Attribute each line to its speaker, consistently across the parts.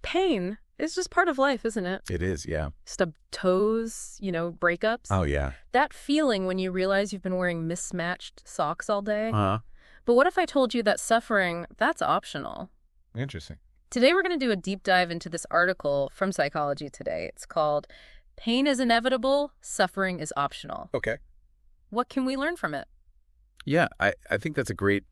Speaker 1: Pain is just part of life, isn't it?
Speaker 2: It is, yeah.
Speaker 1: Stubbed toes, breakups.
Speaker 2: Oh, yeah.
Speaker 1: That feeling when you realize you've been wearing mismatched socks all day.
Speaker 2: Uh-huh.
Speaker 1: But what if I told you that suffering, that's optional?
Speaker 2: Interesting.
Speaker 1: Today we're going to do a deep dive into this article from Psychology Today. It's called Pain is Inevitable, Suffering is Optional.
Speaker 2: Okay.
Speaker 1: What can we learn from it?
Speaker 2: Yeah, I think that's a great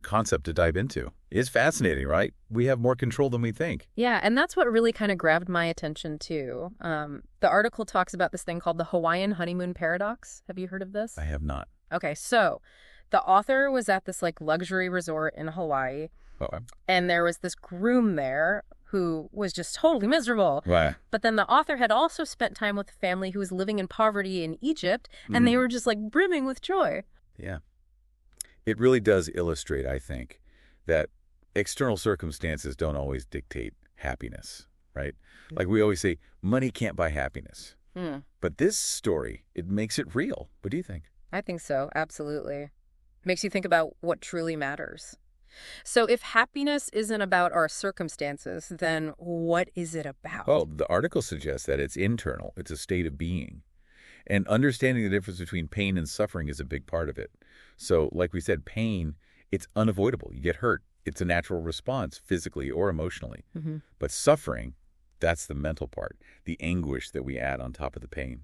Speaker 2: concept to dive into. It's fascinating, right? We have more control than we think.
Speaker 1: Yeah, and that's what really kind of grabbed my attention, too. The article talks about this thing called the Hawaiian Honeymoon Paradox. Have you heard of this?
Speaker 2: I have not.
Speaker 1: Okay, so the author was at this luxury resort in Hawaii,
Speaker 2: Okay.
Speaker 1: and there was this groom there who was just totally miserable.
Speaker 2: Right.
Speaker 1: But then the author had also spent time with a family who was living in poverty in Egypt, and they were just brimming with joy.
Speaker 2: Yeah. It really does illustrate, I think, that external circumstances don't always dictate happiness, right? Like we always say, money can't buy happiness. But this story, it makes it real. What do you think?
Speaker 1: I think so, absolutely. Makes you think about what truly matters. So if happiness isn't about our circumstances, then what is it about?
Speaker 2: Well, the article suggests that it's internal. It's a state of being. And understanding the difference between pain and suffering is a big part of it. So, like we said, pain, it's unavoidable. You get hurt. It's a natural response, physically or emotionally. But suffering, that's the mental part, the anguish that we add on top of the pain,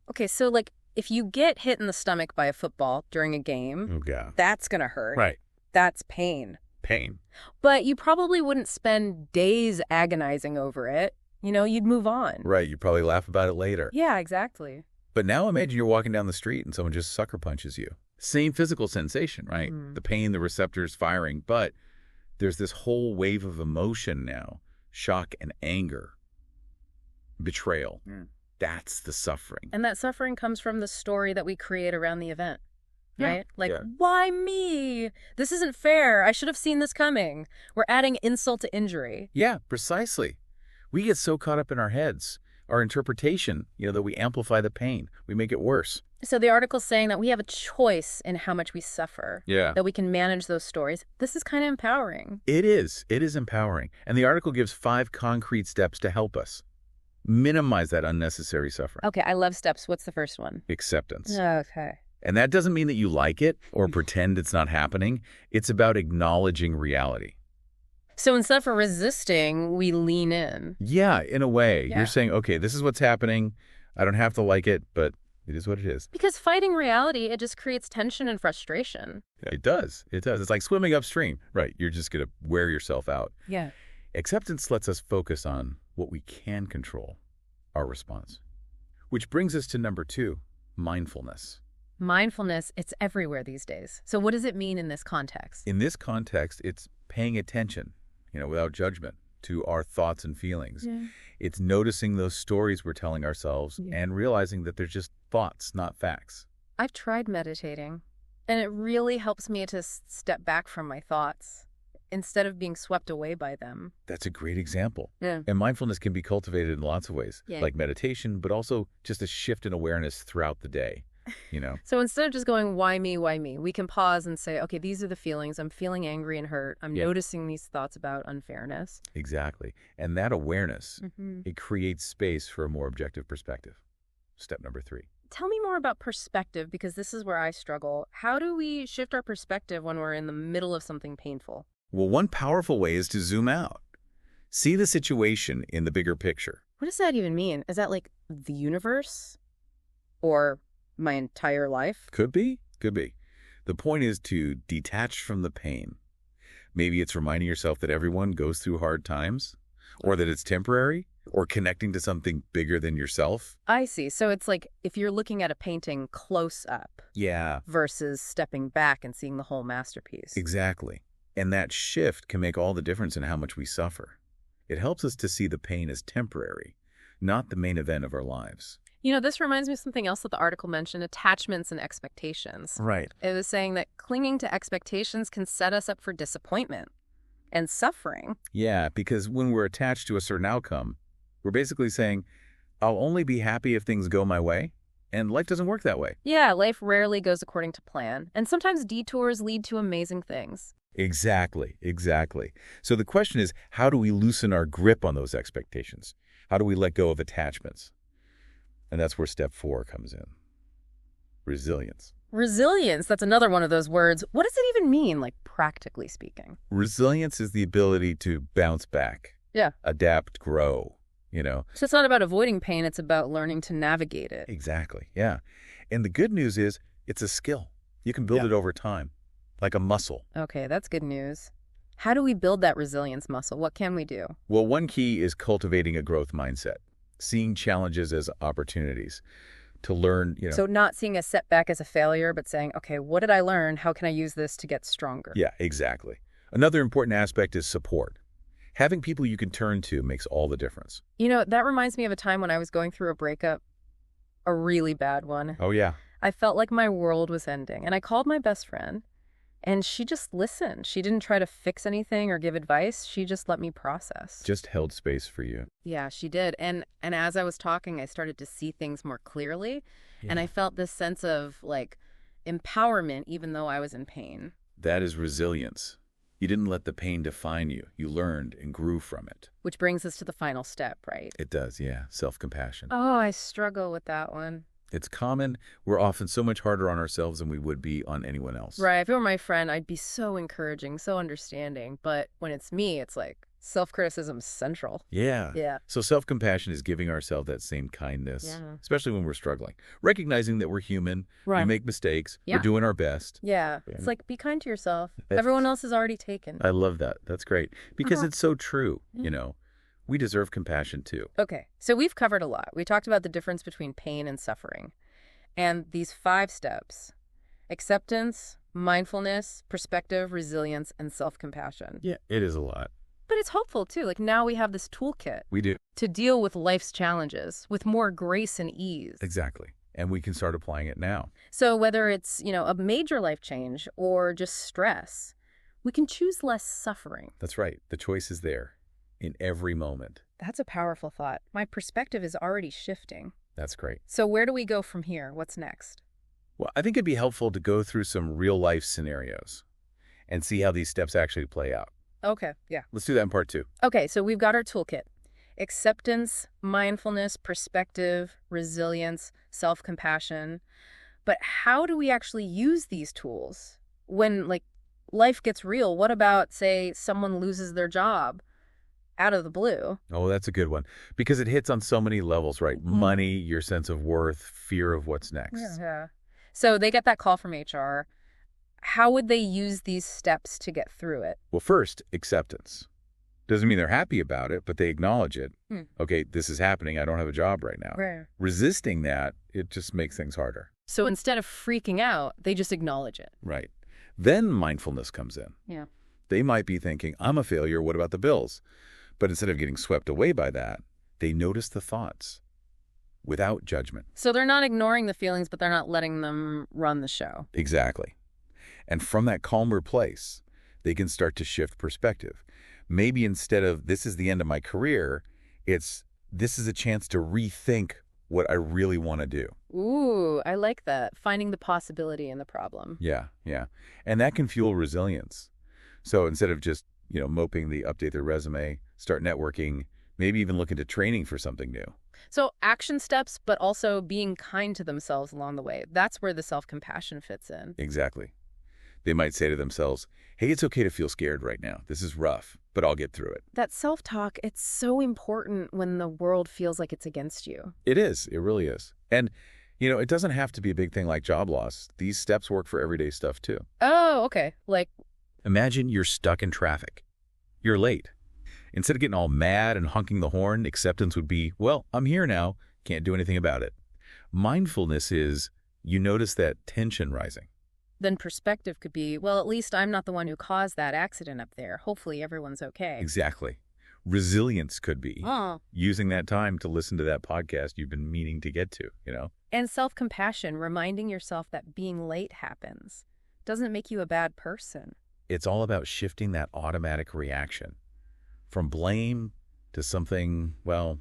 Speaker 1: Okay, so if you get hit in the stomach by a football during a game, that's going to hurt.
Speaker 2: Right.
Speaker 1: That's pain.
Speaker 2: Pain.
Speaker 1: But you probably wouldn't spend days agonizing over it. You'd move on.
Speaker 2: Right. You'd probably laugh about it later.
Speaker 1: Yeah, exactly.
Speaker 2: But now imagine you're walking down the street and someone just sucker punches you. Same physical sensation, right? The pain, the receptors firing, but there's this whole wave of emotion now. Shock and anger. Betrayal. That's the suffering.
Speaker 1: And that suffering comes from the story that we create around the event, right?
Speaker 2: Yeah.
Speaker 1: Why me? This isn't fair. I should have seen this coming. We're adding insult to injury.
Speaker 2: Yeah, precisely. We get so caught up in our heads, our interpretation, that we amplify the pain. We make it worse.
Speaker 1: So the article's saying that we have a choice in how much we suffer.
Speaker 2: Yeah.
Speaker 1: That we can manage those stories. This is kind of empowering.
Speaker 2: It is. It is empowering. And the article gives 5 concrete steps to help us minimize that unnecessary suffering.
Speaker 1: Okay, I love steps. What's the first one?
Speaker 2: Acceptance.
Speaker 1: Okay.
Speaker 2: And that doesn't mean that you like it or pretend it's not happening. It's about acknowledging reality.
Speaker 1: So instead of resisting, we lean in.
Speaker 2: Yeah, in a way.
Speaker 1: Yeah.
Speaker 2: You're saying, okay, this is what's happening. I don't have to like it, but it is what it is.
Speaker 1: Because fighting reality, it just creates tension and frustration.
Speaker 2: It does. It does. It's like swimming upstream. Right. You're just going to wear yourself out.
Speaker 1: Yeah.
Speaker 2: Acceptance lets us focus on what we can control, our response. Which brings us to number 2, mindfulness.
Speaker 1: Mindfulness, it's everywhere these days. So what does it mean in this context?
Speaker 2: In this context, it's paying attention, without judgment, to our thoughts and feelings.
Speaker 1: Yeah.
Speaker 2: It's noticing those stories we're telling ourselves and realizing that they're just thoughts, not facts.
Speaker 1: I've tried meditating, and it really helps me to step back from my thoughts instead of being swept away by them.
Speaker 2: That's a great example.
Speaker 1: Yeah.
Speaker 2: And mindfulness can be cultivated in lots of ways,
Speaker 1: Yeah.
Speaker 2: like meditation, but also just a shift in awareness throughout the day.
Speaker 1: So instead of just going, why me, we can pause and say, okay, these are the feelings. I'm feeling angry and hurt. I'm noticing these thoughts about unfairness.
Speaker 2: Exactly. And that awareness, it creates space for a more objective perspective. Step number 3.
Speaker 1: Tell me more about perspective, because this is where I struggle. How do we shift our perspective when we're in the middle of something painful?
Speaker 2: Well, one powerful way is to zoom out. See the situation in the bigger picture.
Speaker 1: What does that even mean? Is that the universe? Or my entire life?
Speaker 2: Could be. Could be. The point is to detach from the pain. Maybe it's reminding yourself that everyone goes through hard times, or that it's temporary, or connecting to something bigger than yourself.
Speaker 1: I see. So it's if you're looking at a painting close up.
Speaker 2: Yeah.
Speaker 1: Versus stepping back and seeing the whole masterpiece.
Speaker 2: Exactly. And that shift can make all the difference in how much we suffer. It helps us to see the pain as temporary, not the main event of our lives.
Speaker 1: This reminds me of something else that the article mentioned, attachments and expectations.
Speaker 2: Right.
Speaker 1: It was saying that clinging to expectations can set us up for disappointment and suffering.
Speaker 2: Yeah, because when we're attached to a certain outcome, we're basically saying, I'll only be happy if things go my way, and life doesn't work that way.
Speaker 1: Yeah, life rarely goes according to plan, and sometimes detours lead to amazing things.
Speaker 2: Exactly, exactly. So the question is, how do we loosen our grip on those expectations? How do we let go of attachments? And that's where step 4 comes in. Resilience.
Speaker 1: Resilience, that's another one of those words. What does it even mean, like practically speaking?
Speaker 2: Resilience is the ability to bounce back,
Speaker 1: Yeah.
Speaker 2: adapt, grow, you know.
Speaker 1: So it's not about avoiding pain, it's about learning to navigate it.
Speaker 2: Exactly, yeah. And the good news is it's a skill. You can build it over time, like a muscle.
Speaker 1: Okay, that's good news. How do we build that resilience muscle? What can we do?
Speaker 2: Well, one key is cultivating a growth mindset, seeing challenges as opportunities to learn,
Speaker 1: So not seeing a setback as a failure, but saying, okay, what did I learn? How can I use this to get stronger?
Speaker 2: Yeah, exactly. Another important aspect is support. Having people you can turn to makes all the difference.
Speaker 1: That reminds me of a time when I was going through a breakup, a really bad one.
Speaker 2: Oh, yeah.
Speaker 1: I felt like my world was ending, and I called my best friend, and she just listened. She didn't try to fix anything or give advice. She just let me process.
Speaker 2: Just held space for you.
Speaker 1: Yeah, she did. And as I was talking, I started to see things more clearly, and I felt this sense of, like, empowerment even though I was in pain.
Speaker 2: That is resilience. You didn't let the pain define you. You learned and grew from it.
Speaker 1: Which brings us to the final step, right?
Speaker 2: It does, yeah. Self-compassion.
Speaker 1: Oh, I struggle with that one.
Speaker 2: It's common. We're often so much harder on ourselves than we would be on anyone else.
Speaker 1: Right. If it were my friend, I'd be so encouraging, so understanding. But when it's me, it's like self-criticism's central.
Speaker 2: Yeah.
Speaker 1: Yeah.
Speaker 2: So self-compassion is giving ourselves that same kindness, especially when we're struggling. Recognizing that we're human, we make mistakes, we're doing our best.
Speaker 1: Yeah. It's like, be kind to yourself. Everyone else is already taken.
Speaker 2: I love that. That's great. Because it's so true, We deserve compassion too.
Speaker 1: Okay, so we've covered a lot. We talked about the difference between pain and suffering. And these 5 steps: acceptance, mindfulness, perspective, resilience, and self-compassion.
Speaker 2: Yeah, it is a lot.
Speaker 1: But it's hopeful, too. Like, now we have this toolkit
Speaker 2: We do.
Speaker 1: to deal with life's challenges with more grace and ease.
Speaker 2: Exactly. And we can start applying it now.
Speaker 1: So whether it's, a major life change or just stress, we can choose less suffering.
Speaker 2: That's right. The choice is there in every moment.
Speaker 1: That's a powerful thought. My perspective is already shifting.
Speaker 2: That's great.
Speaker 1: So where do we go from here? What's next?
Speaker 2: Well, I think it'd be helpful to go through some real-life scenarios and see how these steps actually play out.
Speaker 1: Okay, yeah.
Speaker 2: Let's do that in part 2.
Speaker 1: Okay, so we've got our toolkit: acceptance, mindfulness, perspective, resilience, self-compassion. But how do we actually use these tools when, like, life gets real? What about, say, someone loses their job out of the blue?
Speaker 2: Oh, that's a good one. Because it hits on so many levels, right? Money, your sense of worth, fear of what's next.
Speaker 1: Yeah. So they get that call from HR. How would they use these steps to get through it?
Speaker 2: Well, first, acceptance. Doesn't mean they're happy about it, but they acknowledge it. Okay, this is happening. I don't have a job right now.
Speaker 1: Right.
Speaker 2: Resisting that, it just makes things harder.
Speaker 1: So instead of freaking out, they just acknowledge it.
Speaker 2: Right. Then mindfulness comes in.
Speaker 1: Yeah.
Speaker 2: They might be thinking, I'm a failure. What about the bills? But instead of getting swept away by that, they notice the thoughts without judgment.
Speaker 1: So they're not ignoring the feelings, but they're not letting them run the show.
Speaker 2: Exactly. And from that calmer place, they can start to shift perspective. Maybe instead of, this is the end of my career, it's, this is a chance to rethink what I really want to do.
Speaker 1: Ooh, I like that. Finding the possibility in the problem.
Speaker 2: Yeah. And that can fuel resilience. So instead of just, moping the update their resume, start networking, maybe even look into training for something new.
Speaker 1: So action steps, but also being kind to themselves along the way. That's where the self-compassion fits in.
Speaker 2: Exactly. They might say to themselves, hey, it's okay to feel scared right now. This is rough, but I'll get through it.
Speaker 1: That self-talk, it's so important when the world feels like it's against you.
Speaker 2: It is. It really is. And, it doesn't have to be a big thing like job loss. These steps work for everyday stuff, too.
Speaker 1: Oh, okay. Like,
Speaker 2: imagine you're stuck in traffic. You're late. Instead of getting all mad and honking the horn, acceptance would be, well, I'm here now. Can't do anything about it. Mindfulness is, you notice that tension rising.
Speaker 1: Then perspective could be, well, at least I'm not the one who caused that accident up there. Hopefully everyone's okay.
Speaker 2: Exactly. Resilience could be using that time to listen to that podcast you've been meaning to get to,
Speaker 1: And self-compassion, reminding yourself that being late happens, doesn't make you a bad person.
Speaker 2: It's all about shifting that automatic reaction from blame to something, well,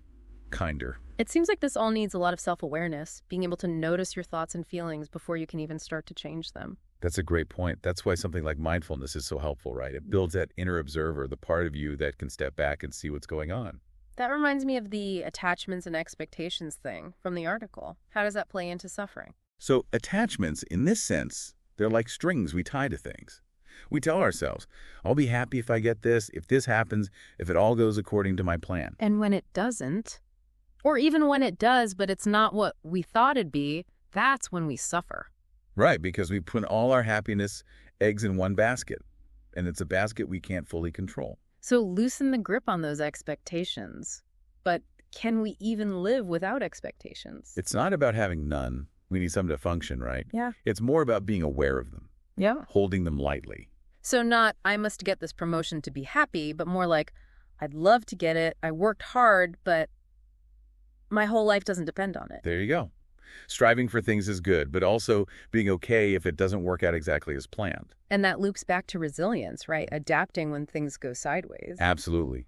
Speaker 2: kinder.
Speaker 1: It seems like this all needs a lot of self-awareness, being able to notice your thoughts and feelings before you can even start to change them.
Speaker 2: That's a great point. That's why something like mindfulness is so helpful, right? It builds that inner observer, the part of you that can step back and see what's going on.
Speaker 1: That reminds me of the attachments and expectations thing from the article. How does that play into suffering?
Speaker 2: So attachments, in this sense, they're like strings we tie to things. We tell ourselves, I'll be happy if I get this, if this happens, if it all goes according to my plan.
Speaker 1: And when it doesn't, or even when it does, but it's not what we thought it'd be, that's when we suffer.
Speaker 2: Right, because we put all our happiness eggs in one basket, and it's a basket we can't fully control.
Speaker 1: So loosen the grip on those expectations. But can we even live without expectations?
Speaker 2: It's not about having none. We need some to function, right?
Speaker 1: Yeah.
Speaker 2: It's more about being aware of them,
Speaker 1: Yeah.
Speaker 2: holding them lightly.
Speaker 1: So not, I must get this promotion to be happy, but more like, I'd love to get it. I worked hard, but my whole life doesn't depend on it.
Speaker 2: There you go. Striving for things is good, but also being okay if it doesn't work out exactly as planned.
Speaker 1: And that loops back to resilience, right? Adapting when things go sideways.
Speaker 2: Absolutely.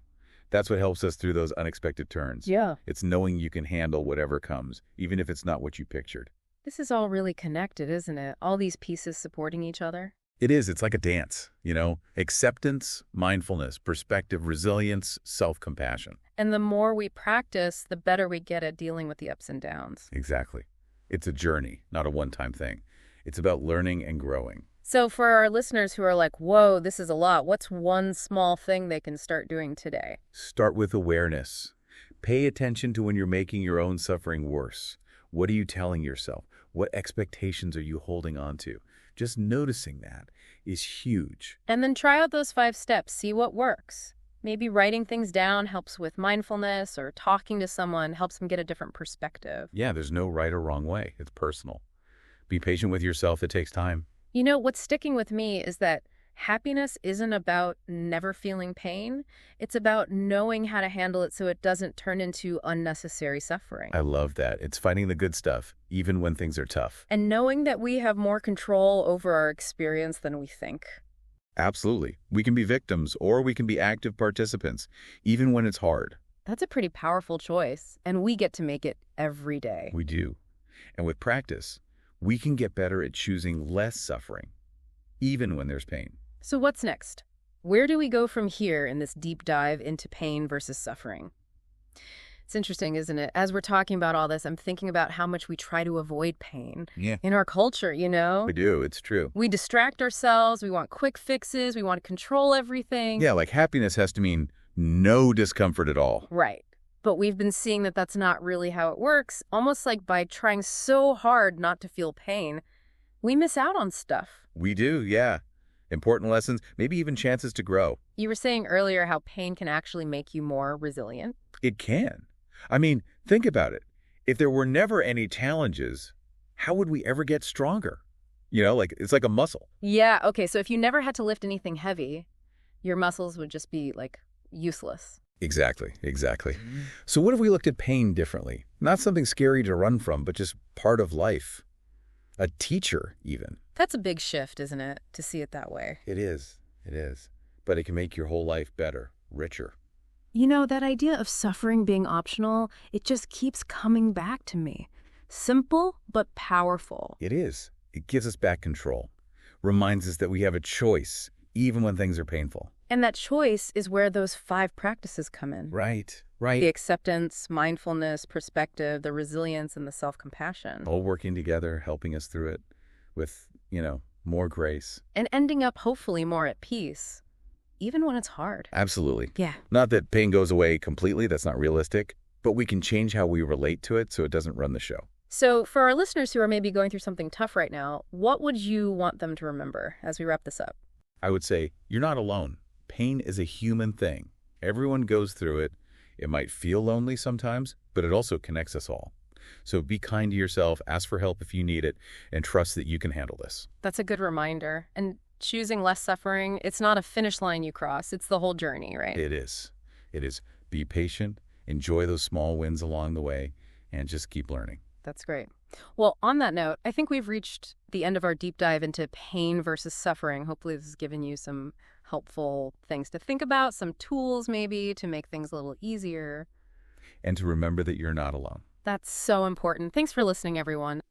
Speaker 2: That's what helps us through those unexpected turns.
Speaker 1: Yeah.
Speaker 2: It's knowing you can handle whatever comes, even if it's not what you pictured.
Speaker 1: This is all really connected, isn't it? All these pieces supporting each other.
Speaker 2: It is. It's like a dance, you know? Acceptance, mindfulness, perspective, resilience, self-compassion.
Speaker 1: And the more we practice, the better we get at dealing with the ups and downs.
Speaker 2: Exactly. It's a journey, not a one-time thing. It's about learning and growing.
Speaker 1: So for our listeners who are like, whoa, this is a lot, what's one small thing they can start doing today?
Speaker 2: Start with awareness. Pay attention to when you're making your own suffering worse. What are you telling yourself? What expectations are you holding on to? Just noticing that is huge.
Speaker 1: And then try out those 5 steps, see what works. Maybe writing things down helps with mindfulness, or talking to someone helps them get a different perspective.
Speaker 2: Yeah, there's no right or wrong way. It's personal. Be patient with yourself. It takes time.
Speaker 1: You know, what's sticking with me is that happiness isn't about never feeling pain. It's about knowing how to handle it so it doesn't turn into unnecessary suffering.
Speaker 2: I love that. It's finding the good stuff, even when things are tough.
Speaker 1: And knowing that we have more control over our experience than we think.
Speaker 2: Absolutely. We can be victims or we can be active participants, even when it's hard.
Speaker 1: That's a pretty powerful choice, and we get to make it every day.
Speaker 2: We do. And with practice, we can get better at choosing less suffering, even when there's pain.
Speaker 1: So what's next? Where do we go from here in this deep dive into pain versus suffering? It's interesting, isn't it? As we're talking about all this, I'm thinking about how much we try to avoid pain in our culture, you know?
Speaker 2: We do. It's true.
Speaker 1: We distract ourselves. We want quick fixes. We want to control everything.
Speaker 2: Yeah, like happiness has to mean no discomfort at all.
Speaker 1: Right. But we've been seeing that that's not really how it works. Almost like by trying so hard not to feel pain, we miss out on stuff.
Speaker 2: We do, yeah. Important lessons, maybe even chances to grow.
Speaker 1: You were saying earlier how pain can actually make you more resilient.
Speaker 2: It can. I mean, think about it. If there were never any challenges, how would we ever get stronger? You know, like it's like a muscle.
Speaker 1: Yeah, okay, so if you never had to lift anything heavy, your muscles would just be, like, useless.
Speaker 2: Exactly. So what if we looked at pain differently? Not something scary to run from, but just part of life. A teacher, even.
Speaker 1: That's a big shift, isn't it, to see it that way?
Speaker 2: It is. But it can make your whole life better, richer.
Speaker 1: You know, that idea of suffering being optional, it just keeps coming back to me. Simple, but powerful.
Speaker 2: It is. It gives us back control. Reminds us that we have a choice, even when things are painful.
Speaker 1: And that choice is where those 5 practices come in.
Speaker 2: Right.
Speaker 1: The acceptance, mindfulness, perspective, the resilience, and the self-compassion.
Speaker 2: All working together, helping us through it with, more grace.
Speaker 1: And ending up hopefully more at peace, even when it's hard.
Speaker 2: Absolutely.
Speaker 1: Yeah.
Speaker 2: Not that pain goes away completely, that's not realistic, but we can change how we relate to it so it doesn't run the show.
Speaker 1: So for our listeners who are maybe going through something tough right now, what would you want them to remember as we wrap this up?
Speaker 2: I would say, you're not alone. Pain is a human thing. Everyone goes through it. It might feel lonely sometimes, but it also connects us all. So be kind to yourself, ask for help if you need it, and trust that you can handle this.
Speaker 1: That's a good reminder. And choosing less suffering, it's not a finish line you cross. It's the whole journey, right?
Speaker 2: It is. Be patient, enjoy those small wins along the way, and just keep learning.
Speaker 1: That's great. Well, on that note, I think we've reached the end of our deep dive into pain versus suffering. Hopefully this has given you some helpful things to think about, some tools maybe to make things a little easier.
Speaker 2: And to remember that you're not alone.
Speaker 1: That's so important. Thanks for listening, everyone.